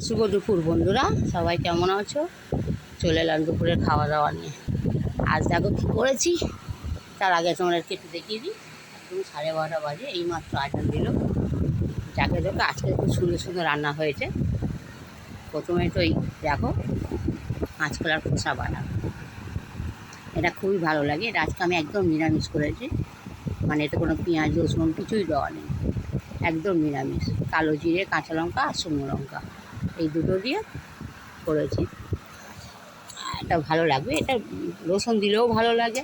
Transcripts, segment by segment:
শুভ দুপুর বন্ধুরা, সবাই কেমন আছো? চলে এলাম দুপুরের খাওয়া দাওয়া নিয়ে। আজ দেখো কী করেছি, তার আগে তোমাদেরকে একটু দেখিয়ে দিই। একদম 12:30 বাজে, এইমাত্র আজান দিল। যাকে দেখো আজকে খুব সুন্দর সুন্দর রান্না হয়েছে। প্রথমে তো এই দেখো কাঁচকলার খোসা বাটা, এটা খুবই ভালো লাগে। এটা আজকে আমি একদম নিরামিষ করেছি, মানে এতে কোনো পেঁয়াজ রসুন কিছুই দেওয়া নেই, একদম নিরামিষ। কালো জিরে, কাঁচা লঙ্কা আর শুকনো লঙ্কা এই দুটো দিয়ে করেছি। এটা ভালো লাগবে, এটা রসুন দিলেও ভালো লাগে,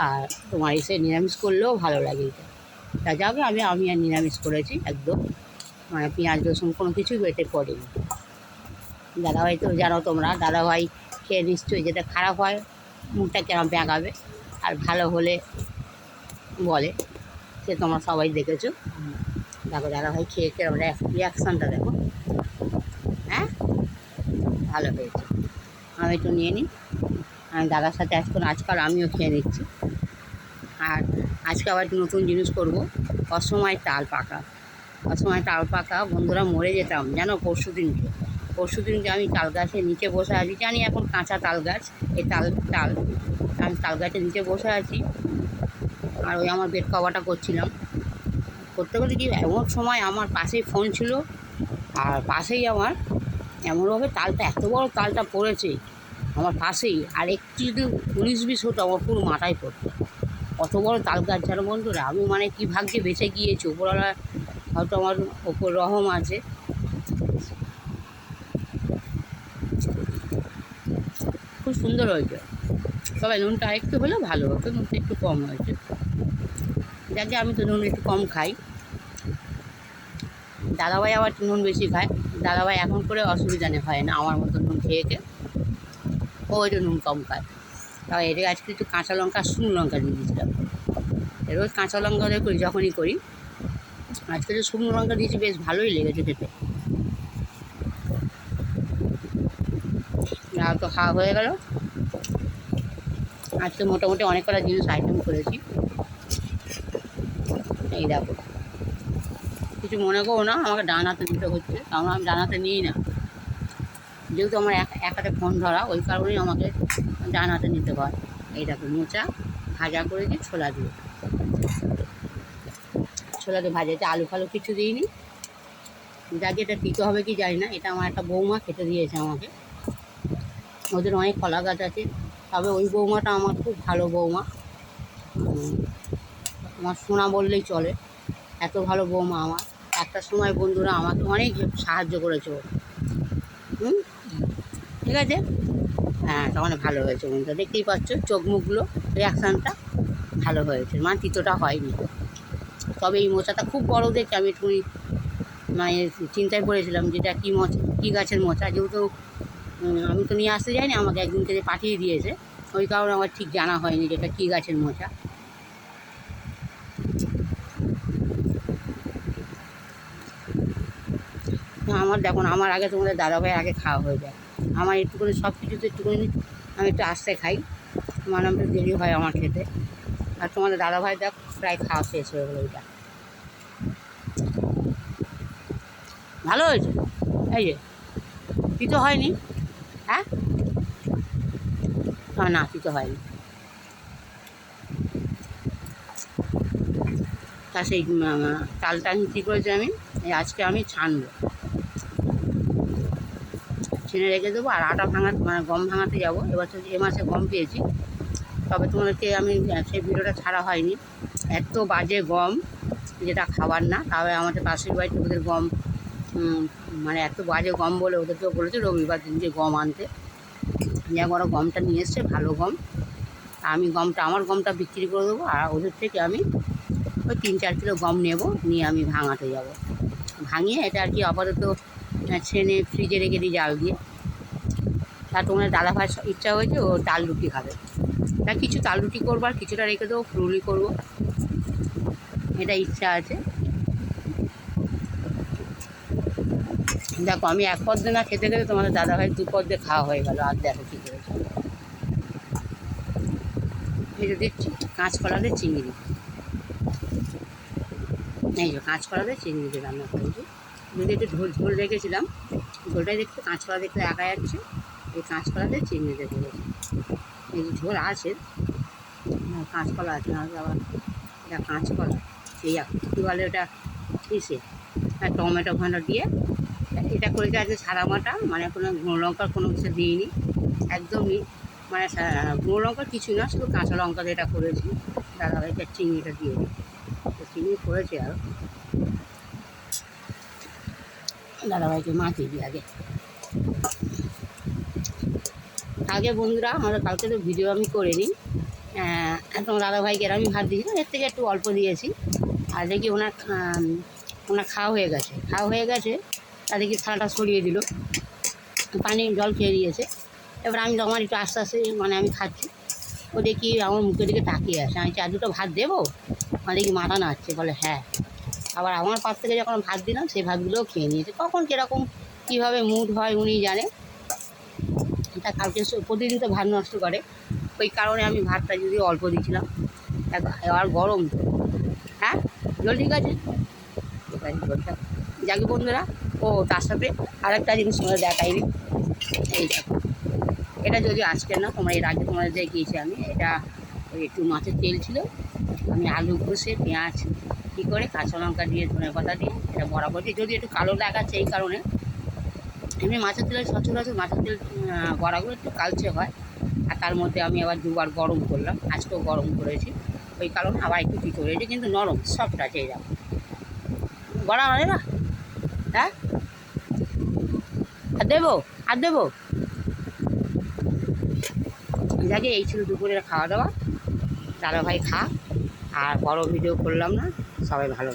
আর তোমার এসে নিরামিষ করলেও ভালো লাগে। এটা তা যাবে, আমি আর নিরামিষ করেছি একদম, মানে পেঁয়াজ রসুন কোনো কিছুই বেটে পড়েনি। দাদাভাই তো জানো তোমরা, দাদাভাই খেয়ে নিশ্চয়ই যেটা খারাপ হয় মুখটা কেমন ব্যাঁকাবে, আর ভালো হলে বলে, সে তোমরা সবাই দেখেছো। দেখো দাদাভাই খেয়ে খেয়ে রিয়াকশানটা দেখো। হ্যাঁ, ভালো হয়েছে। আমি একটু নিয়ে নিই, আমি দাদার সাথে আজকাল আমিও খেয়ে নিচ্ছি। আর আজকে আবার একটু নতুন জিনিস করবো, অসময় তাল পাকা। অসময় তাল পাকা বন্ধুরা, মরে যেতাম জানো। পরশুদিনকে আমি তাল গাছের নিচে বসে আছি, জানি এখন কাঁচা তাল গাছ, এই তাল আমি তাল গাছের নিচে বসে আছি, আর ওই আমার বেড কভারটা করছিলাম। করতে করতে কি এমন সময় আমার পাশেই ফোন ছিল, আর পাশেই আমার এমনভাবে তালটা, এত বড় তালটা পড়েছে আমার পাশেই, আর একটু যদি 19-20 হতো আমার পুরো মাথায় পড়তো। অত বড় তাল গাছ জানো বন্ধুরা। আমি মানে কি ভাগ্যে বেঁচে গিয়েছি, ওপরওয়ালা হয়তো আমার ওপর রহম আছে। খুব সুন্দর হয়েছে, তবে নুনটা একটু হলেও ভালো হতো, নুনটা একটু কম হয়েছে। যাকে আমি তো নুন একটু কম খাই, দাদাভাই আবার নুন বেশি খায়। দাদাভাই এখন করে অসুবিধা হয় না আমার মতো নুন খেয়ে, ও একটু নুন কম খায়। তাও এর আজকে একটু কাঁচা লঙ্কা শুকনো লঙ্কা দিয়ে দিয়েছিলাম। রোজ কাঁচা লঙ্কা দিয়ে করি, যখনই করি। আজকে তো শুকনো লঙ্কা দিয়েছি, বেশ ভালোই লেগেছে খেতে। আর তো খাওয়া হয়ে গেল। আজকে মোটামুটি অনেক কটা জিনিস আইটেম করেছি। এই দেখো, কিছু মনে করো না, আমাকে ডান হাতে দিতে হচ্ছে, কারণ আমি ডান হাতে নিই না, যেহেতু আমার এক হাতে ফোন ধরা, ওই কারণেই আমাকে ডান হাতে নিতে হয়। এই দেখো মোচা ভাজা করেছি ছোলা দিয়ে ভাজা, আলু ফালু কিছু দিইনি। যাকে এটা দিতে হবে কি জানি না, এটা আমার একটা বৌমা খেতে দিয়েছে আমাকে। ওদের অনেক কলা গাছ আছে, তবে ওই বৌমাটা আমার খুব ভালো বৌমা, আমার সোনা বললেই চলে, এত ভালো বৌমা আমার। একটা সময় বন্ধুরা আমাকে অনেক সাহায্য করেছে ও। ঠিক আছে, হ্যাঁ, তখন ভালো হয়েছে বন্ধুরা, দেখতেই পাচ্ছ চোখ মুখগুলো, রিয়াকশানটা ভালো হয়েছে, মানে তিতোটা হয়নি। তবে এই মোচাটা খুব বড় দেখে আমি একটুখানি মানে চিন্তায় পড়েছিলাম যেটা কী গাছের মোচা, যেহেতু আমি তো নিয়ে আসতে যাইনি, আমাকে একদিন থেকে পাঠিয়ে দিয়েছে, ওই কারণে আমার ঠিক জানা হয়নি যেটা কী গাছের মোচা। আমার দেখুন, আমার আগে তোমাদের দাদাভাইয়ের আগে খাওয়া হয়ে যায়। আমার একটুখানি সব কিছুতে একটুখানি আমি একটু আস্তে খাই, মানে একটু দেরি হয় আমার খেতে। আর তোমাদের দাদাভাই দেখ প্রায় খাওয়া শেষ হয়ে গেলো। এটা ভালো হয়েছে, এই যে তিতো হয়নি। হ্যাঁ, না তিতো হয়নি। তা সেই চালটা আমি কী করেছি, আজকে আমি ছানবো, ছেনে রেখে দেবো। আর আটা মানে গম ভাঙাতে যাবো, এ মাসে গম পেয়েছি, তবে তোমাদেরকে আমি সেই ভিডিওটা ছাড়া হয়নি। এত বাজে গম, যেটা খাবার না। তবে আমাদের পাশের বাড়িতে ওদের গম, মানে এত বাজে গম বলে ওদেরকেও বলেছে রবিবার দিনকে গম আনতে। যেমন ওরা গমটা নিয়ে এসছে ভালো গম, আমি আমার গমটা বিক্রি করে দেবো, আর ওদের থেকে আমি ওই 3-4 কিলো গম নেব, নিয়ে আমি ভাঙাতে যাব। ভাঙিয়ে এটা আর কি আপাতত ছেনে ফ্রিজে রেখে দিই জাল দিয়ে। তা তোমার দাদাভাই ইচ্ছা হয়েছে ও তাল রুটি খাবে, তা কিছু তাল রুটি করবো, আর কিছুটা রেখে দেবো ফুলুরি করবো, এটা ইচ্ছা আছে। দেখো আমি এক পদ না খেতে খেতে তোমাদের দাদাভাই 2 পদ দিয়ে খাওয়া হয়ে গেল। আর দেখো কী করেছে, এই যে দেখছি কাঁচকলা দিয়ে চিংড়ি, এই যে কাঁচকলা দিয়ে চিংড়ি দিয়ে রান্না করেছি। যদি একটু ঝোল ঝোল রেখেছিলাম, ঝোলটা দেখতে কাঁচকলা দেখতে দেখা যাচ্ছে, এই কাঁচকলাতে চিংড়ি দিয়ে দিয়েছি। এই যে ঝোল আছে, কাঁচকলা আছে, না আবার এটা কাঁচকলা, এই কী বলে ওটা কিসে, টমেটো ঘন্ট দিয়ে এটা করেছে আজকে সাদা মাটা, মানে কোনো গুঁড়ো লঙ্কার কোনো কিছু দিইনি, একদমই মানে গুঁড়ো লঙ্কার কিছু না, শুধু কাঁচা লঙ্কা দিয়ে এটা করেছি। দাদাভাইকে চিংড়িটা দিয়ে দিই, চিংড়ি করেছে আর দাদাভাইকে মাখিয়ে দিই আগে। আগে বন্ধুরা আমাদের কালকে তো ভিডিও আমি করে নিই, একদম দাদাভাইকে আমি ভাত দিয়েছি, এর থেকে একটু অল্প দিয়েছি। আর দেখি ওনার খাওয়া হয়ে গেছে, তাদেরকে থালাটা সরিয়ে দিল, পানি জল খেয়ে দিয়েছে। এবার আমি তখন একটু আস্তে আস্তে মানে আমি খাচ্ছি, ও দেখি আমার মুখের দিকে তাকিয়ে আসে, আমি আর দুটো ভাত দেবো, মানে দেখি মাথা নাড়ছে, বলে হ্যাঁ। আবার আমার পাশ থেকে যখন ভাত দিলাম সেই ভাতগুলোও খেয়ে নিয়েছে। কখন কীরকম কীভাবে মুড হয় উনি জানে। তা কালকে প্রতিদিন তো ভাত নষ্ট করে, ওই কারণে আমি ভাতটা যদি অল্প দিয়েছিলাম। আর গরম তো, হ্যাঁ জল ঠিক আছে, জলটা যাকে বন্ধুরা। ও তার সাথে আরেকটা জিনিস তোমরা দেখাইনি, এই দেখো, এটা যদি আজকে না, তোমরা এর আগে তোমাদের দেখিয়েছি আমি, এটা ওই একটু মাছের তেল ছিল, আমি আলু ঘষে পেঁয়াজ কী করে কাঁচা লঙ্কা দিয়ে ধনেপাতা দিয়ে এটা বড়া করছি, যদি একটু কালো দেখাচ্ছে এই কারণে। এমনি মাছের তেলের সচরাচর মাছের তেল বড়াগুলো একটু কালচে হয়, আর তার মধ্যে আমি আবার দুবার গরম করলাম, আজকেও গরম করেছি, ওই কারণে আবার একটু কী করেছি, কিন্তু নরম সফট আছে। এই দেখো বড়া হয় না, হ্যাঁ আর দেবো যাকে। এই ছিল দুপুরের খাওয়া দাওয়া, দাদাভাই খা, আর বড় ভিডিও করলাম না, সবাই ভালো।